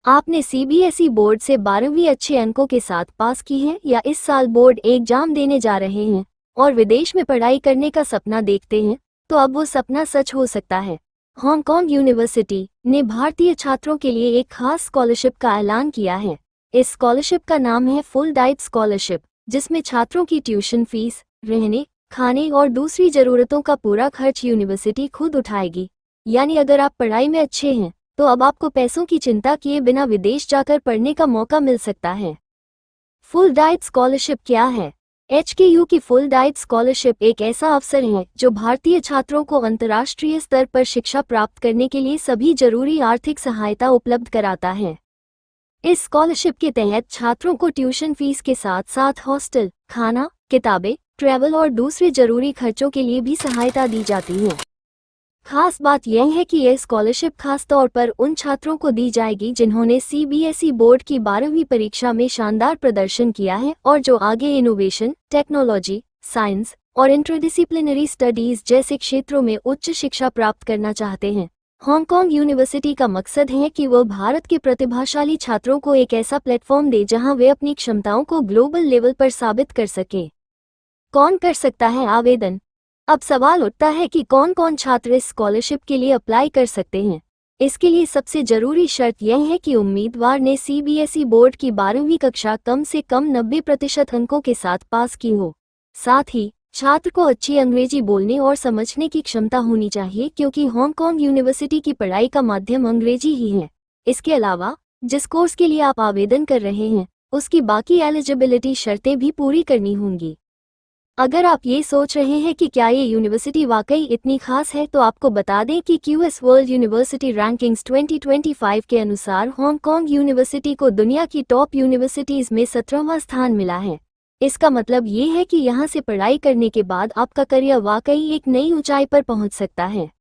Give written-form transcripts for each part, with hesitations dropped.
आपने CBSE board से 12वीं अच्छे अंकों के साथ पास की है या इस साल बोर्ड एग्जाम देने जा रहे हैं और विदेश में पढ़ाई करने का सपना देखते हैं, तो अब वो सपना सच हो सकता है। हांगकांग यूनिवर्सिटी ने भारतीय छात्रों के लिए एक खास स्कॉलरशिप का ऐलान किया है। इस स्कॉलरशिप का नाम है फुल डाइट स्कॉलरशिप, जिसमें छात्रों की ट्यूशन फीस, रहने, खाने और दूसरी ज़रूरतों का पूरा खर्च यूनिवर्सिटी खुद उठाएगी। यानी अगर आप पढ़ाई में अच्छे हैं तो अब आपको पैसों की चिंता किए बिना विदेश जाकर पढ़ने का मौका मिल सकता है। फुल डाइट स्कॉलरशिप क्या है? HKU की फुल डाइट स्कॉलरशिप एक ऐसा अवसर है जो भारतीय छात्रों को अंतर्राष्ट्रीय स्तर पर शिक्षा प्राप्त करने के लिए सभी जरूरी आर्थिक सहायता उपलब्ध कराता है। इस स्कॉलरशिप के तहत छात्रों को ट्यूशन फीस के साथ साथ हॉस्टल, खाना, किताबें, ट्रैवल और दूसरे जरूरी खर्चों के लिए भी सहायता दी जाती है। खास बात यह है कि यह स्कॉलरशिप खास तौर पर उन छात्रों को दी जाएगी जिन्होंने सीबीएसई बोर्ड की 12वीं परीक्षा में शानदार प्रदर्शन किया है और जो आगे इनोवेशन, टेक्नोलॉजी, साइंस और इंटरडिसिप्लिनरी स्टडीज जैसे क्षेत्रों में उच्च शिक्षा प्राप्त करना चाहते हैं। हांगकांग यूनिवर्सिटी का मकसद है कि वह भारत के प्रतिभाशाली छात्रों को एक ऐसा प्लेटफॉर्म दे जहां वे अपनी क्षमताओं को ग्लोबल लेवल पर साबित कर सके। कौन कर सकता है आवेदन? अब सवाल उठता है कि कौन कौन छात्र इस स्कॉलरशिप के लिए अप्लाई कर सकते हैं। इसके लिए सबसे जरूरी शर्त यह है कि उम्मीदवार ने सीबीएसई बोर्ड की 12वीं कक्षा कम से कम 90% अंकों के साथ पास की हो। साथ ही छात्र को अच्छी अंग्रेजी बोलने और समझने की क्षमता होनी चाहिए, क्योंकि हांगकांग यूनिवर्सिटी की पढ़ाई का माध्यम अंग्रेजी ही है। इसके अलावा जिस कोर्स के लिए आप आवेदन कर रहे हैं उसकी बाकी एलिजिबिलिटी शर्तें भी पूरी करनी होंगी। अगर आप ये सोच रहे हैं कि क्या ये यूनिवर्सिटी वाकई इतनी खास है, तो आपको बता दें कि QS वर्ल्ड यूनिवर्सिटी रैंकिंग्स 2025 के अनुसार हांगकांग यूनिवर्सिटी को दुनिया की टॉप यूनिवर्सिटीज़ में 17वां स्थान मिला है। इसका मतलब ये है कि यहाँ से पढ़ाई करने के बाद आपका करियर वाकई एक नई ऊंचाई पर पहुँच सकता है।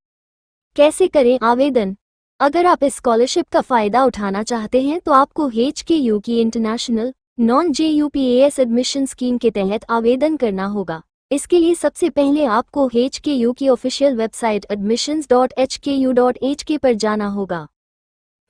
कैसे करें आवेदन? अगर आप इस स्कॉलरशिप का फ़ायदा उठाना चाहते हैं तो आपको HKU की इंटरनेशनल non-JUPAS एडमिशन स्कीम के तहत आवेदन करना होगा। इसके लिए सबसे पहले आपको HKU की ऑफिशियल वेबसाइट admissions.hku.hk पर जाना होगा।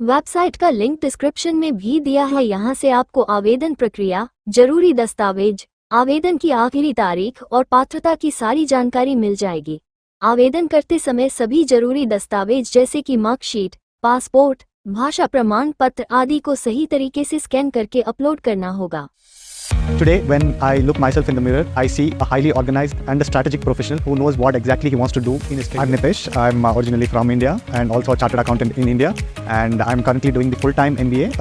वेबसाइट का लिंक डिस्क्रिप्शन में भी दिया है। यहाँ से आपको आवेदन प्रक्रिया, जरूरी दस्तावेज, आवेदन की आखिरी तारीख और पात्रता की सारी जानकारी मिल जाएगी। आवेदन करते समय सभी जरूरी दस्तावेज जैसे कि मार्कशीट, पासपोर्ट, भाषा प्रमाण पत्र आदि को सही तरीके से स्कैन करके अपलोड करना होगा। Today, when I look myself in the mirror, I see a highly organized and a strategic professional who knows what exactly he wants to do in his career. I'm Nipesh. I'm originally from India and also a chartered accountant in India, and I'm currently doing the full-time MBA.